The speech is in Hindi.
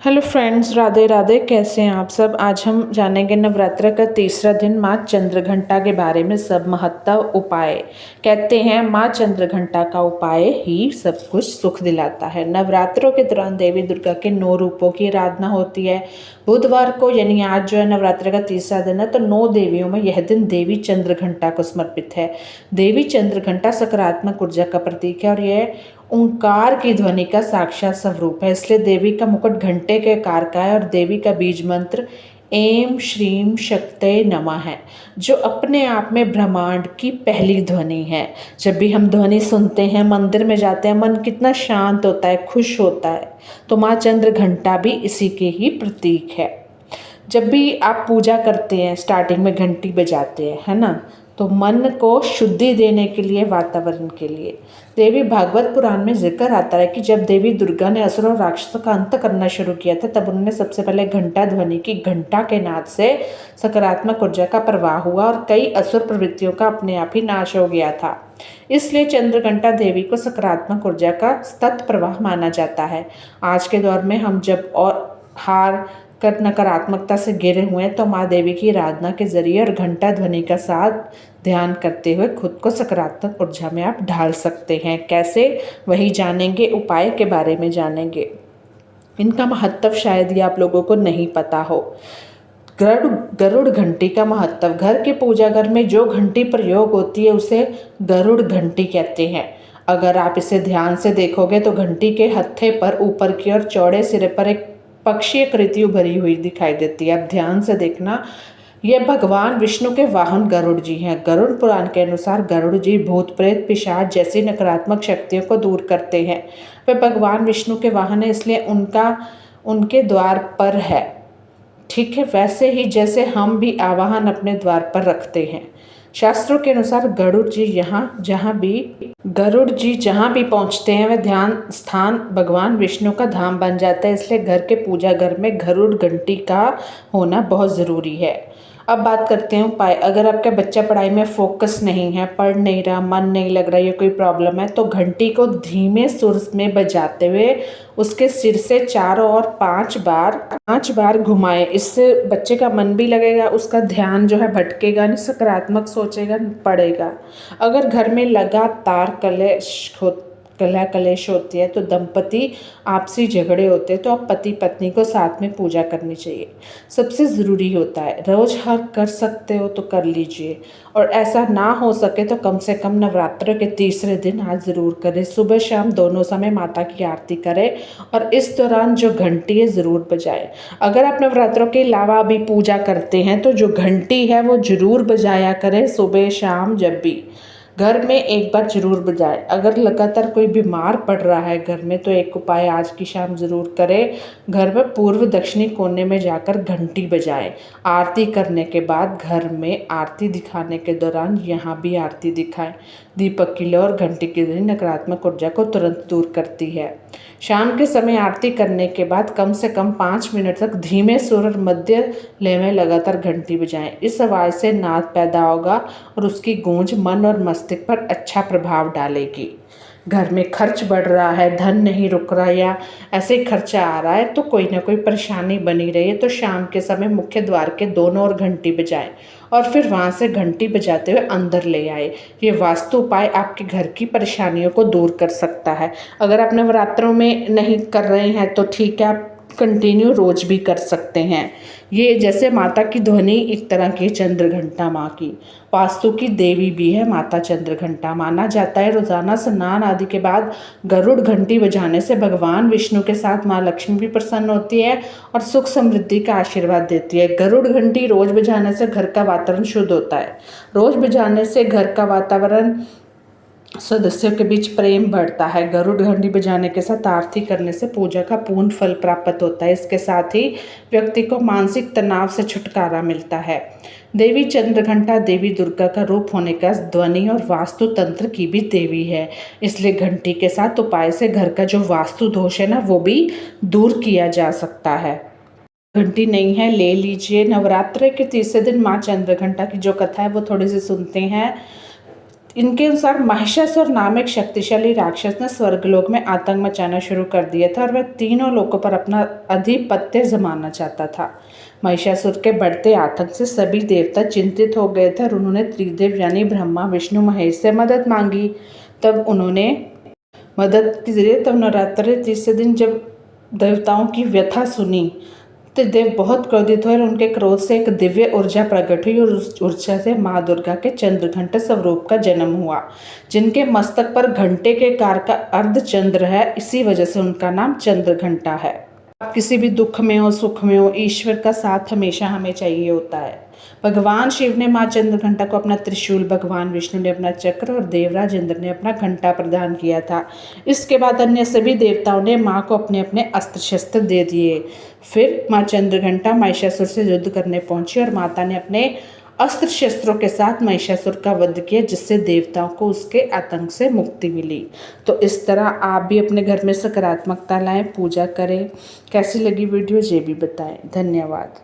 Hello friends, Radhe Radhe. कैसे हैं आप सब। आज हम जानेंगे नवरात्र का तीसरा दिन माँ चंद्रघंटा के बारे में। सब महत्व उपाय। कहते हैं माँ चंद्रघंटा का उपाय ही सब कुछ सुख दिलाता है। नवरात्रों के दौरान देवी दुर्गा के 9 रूपों की आराधना होती है। बुधवार को यानी आज जो है नवरात्र का तीसरा दिन है, तो 9 देवियों में यह दिन देवी चंद्रघंटा को समर्पित है। देवी चंद्रघंटा सकारात्मक ऊर्जा का प्रतीक है और यह ओंकार की ध्वनि का साक्षात स्वरूप है। इसलिए देवी का मुकुट घंटे के आकार का है और देवी का बीज मंत्र ऐं श्रीं शक्तये नमः है, जो अपने आप में ब्रह्मांड की पहली ध्वनि है। जब भी हम ध्वनि सुनते हैं, मंदिर में जाते हैं, मन कितना शांत होता है, खुश होता है। तो माँ चंद्रघंटा भी इसी के ही प्रतीक है। जब भी आप पूजा करते हैं, स्टार्टिंग में घंटी बजाते हैं, है ना, तो मन को शुद्धि देने के लिए, वातावरण के लिए। देवी भागवत पुराण में जिक्र आता है कि जब देवी दुर्गा ने असुरों और राक्षसों का अंत करना शुरू किया था, तब उन्होंने सबसे पहले घंटा ध्वनि की। घंटा के नाद से सकारात्मक ऊर्जा का प्रवाह हुआ और कई असुर प्रवृत्तियों का अपने आप ही नाश हो गया था। इसलिए चंद्रघंटा देवी को सकारात्मक ऊर्जा का सतत प्रवाह माना जाता है। आज के दौर में हम जब और हार कर नकारात्मकता से घिरे हुए हैं, तो माँ देवी की आराधना के जरिए और घंटा ध्वनि का साथ ध्यान करते हुए खुद को सकारात्मक ऊर्जा में आप ढाल सकते हैं। कैसे, वही जानेंगे। उपाय के बारे में जानेंगे। इनका महत्व शायद ये आप लोगों को नहीं पता हो। गरुड़ घंटी का महत्व। घर के पूजा घर में जो घंटी प्रयोग होती है उसे गरुड़ घंटी कहते हैं। अगर आप इसे ध्यान से देखोगे तो घंटी के हत्थे पर ऊपर की ओर चौड़े सिरे पर एक पक्षीय कृति उभरी हुई दिखाई देती है। अब ध्यान से देखना, यह भगवान विष्णु के वाहन गरुड़ जी हैं। गरुड़ पुराण के अनुसार गरुड़ जी भूत प्रेत पिशाच जैसी नकारात्मक शक्तियों को दूर करते हैं। वे भगवान विष्णु के वाहन है, इसलिए उनके द्वार पर है। ठीक है, वैसे ही जैसे हम भी आवाहन अपने द्वार पर रखते हैं। शास्त्रों के अनुसार गरुड़ जी जहाँ भी पहुँचते हैं वह ध्यान स्थान भगवान विष्णु का धाम बन जाता है। इसलिए घर के पूजा घर में गरुड़ घंटी का होना बहुत ज़रूरी है। अब बात करते हैं उपाय। अगर आपका बच्चा पढ़ाई में फोकस नहीं है, पढ़ नहीं रहा, मन नहीं लग रहा, या कोई प्रॉब्लम है, तो घंटी को धीमे सुर में बजाते हुए उसके सिर से चारों ओर 5 बार घुमाएं। इससे बच्चे का मन भी लगेगा, उसका ध्यान जो है भटकेगा नहीं, सकारात्मक सोचेगा, पढ़ेगा। अगर घर में लगातार कलेश होती है, तो दंपति आपसी झगड़े होते हैं, तो आप पति पत्नी को साथ में पूजा करनी चाहिए। सबसे ज़रूरी होता है, रोज़ हर कर सकते हो तो कर लीजिए, और ऐसा ना हो सके तो कम से कम नवरात्र के तीसरे दिन आज ज़रूर करें। सुबह शाम दोनों समय माता की आरती करें और इस दौरान जो घंटी है ज़रूर बजाएं। अगर आप नवरात्रों के अलावा भी पूजा करते हैं तो जो घंटी है वो ज़रूर बजाया करें। सुबह शाम जब भी घर में एक बार जरूर बजाएं। अगर लगातार कोई बीमार पड़ रहा है घर में, तो एक उपाय आज की शाम ज़रूर करें। घर में पूर्व दक्षिणी कोने में जाकर घंटी बजाएं। आरती करने के बाद घर में आरती दिखाने के दौरान यहाँ भी आरती दिखाएं। दीपक की लौ और घंटी की ध्वनि नकारात्मक ऊर्जा को तुरंत दूर करती है। शाम के समय आरती करने के बाद कम से कम 5 मिनट तक धीमे सुर और मध्य लय में लगातार घंटी बजाएं। इस आवाज़ से नाद पैदा होगा और उसकी गूंज मन और मस्तिष्क पर अच्छा प्रभाव डालेगी। घर में खर्च बढ़ रहा है, धन नहीं रुक रहा, या ऐसे खर्चा आ रहा है, तो कोई ना कोई परेशानी बनी रही है, तो शाम के समय मुख्य द्वार के दोनों ओर घंटी बजाएं और फिर वहाँ से घंटी बजाते हुए अंदर ले आए। ये वास्तु उपाय आपके घर की परेशानियों को दूर कर सकता है। अगर आप नवरात्रों में नहीं कर रहे हैं तो ठीक है, आप कंटिन्यू रोज भी कर सकते हैं। ये जैसे माता की ध्वनि एक तरह की चंद्रघंटा माँ की, वास्तु की देवी भी है माता चंद्रघंटा। माना जाता है रोजाना स्नान आदि के बाद गरुड़ घंटी बजाने से भगवान विष्णु के साथ माँ लक्ष्मी भी प्रसन्न होती है और सुख समृद्धि का आशीर्वाद देती है। गरुड़ घंटी रोज बजाने से घर का वातावरण शुद्ध होता है। रोज बजाने से घर का वातावरण, सदस्यों के बीच प्रेम बढ़ता है। गरुड़ घंटी बजाने के साथ आरती करने से पूजा का पूर्ण फल प्राप्त होता है। इसके साथ ही व्यक्ति को मानसिक तनाव से छुटकारा मिलता है। देवी चंद्रघंटा देवी दुर्गा का रूप होने का ध्वनि और वास्तु तंत्र की भी देवी है। इसलिए घंटी के साथ उपाय से घर का जो वास्तु दोष है ना, वो भी दूर किया जा सकता है। घंटी नहीं है, ले लीजिए। नवरात्र के तीसरे दिन माँ चंद्रघंटा की जो कथा है वो थोड़ी सी सुनते हैं। इनके अनुसार महिषासुर नाम एक शक्तिशाली राक्षस ने स्वर्गलोक में आतंक मचाना शुरू कर दिया था और वह तीनों लोकों पर अपना अधिपत्य जमाना चाहता था। महिषासुर के बढ़ते आतंक से सभी देवता चिंतित हो गए थे और उन्होंने त्रिदेव यानी ब्रह्मा विष्णु महेश से मदद मांगी। तब उन्होंने मदद के जरिए तब नवरात्रि तीसरे दिन जब देवताओं की व्यथा सुनी तो देव बहुत क्रोधित हुए और उनके क्रोध से एक दिव्य ऊर्जा प्रकट हुई और उस ऊर्जा से माँ दुर्गा के चंद्रघंटा स्वरूप का जन्म हुआ, जिनके मस्तक पर घंटे के कार का अर्धचंद्र है। इसी वजह से उनका नाम चंद्रघंटा है। आप किसी भी दुख में हो सुख में हो, ईश्वर का साथ हमेशा हमें चाहिए होता है। भगवान शिव ने माँ चंद्रघंटा को अपना त्रिशूल, भगवान विष्णु ने अपना चक्र और देवराज इंद्र ने अपना घंटा प्रदान किया था। इसके बाद अन्य सभी देवताओं ने माँ को अपने अपने अस्त्र शस्त्र दे दिए। फिर माँ चंद्रघंटा महिषासुर से युद्ध करने पहुंची और माता ने अपने अस्त्र शस्त्रों के साथ महिषासुर का वध किया, जिससे देवताओं को उसके आतंक से मुक्ति मिली। तो इस तरह आप भी अपने घर में सकारात्मकता लाएं, पूजा करें। कैसी लगी वीडियो ये भी बताएं। धन्यवाद।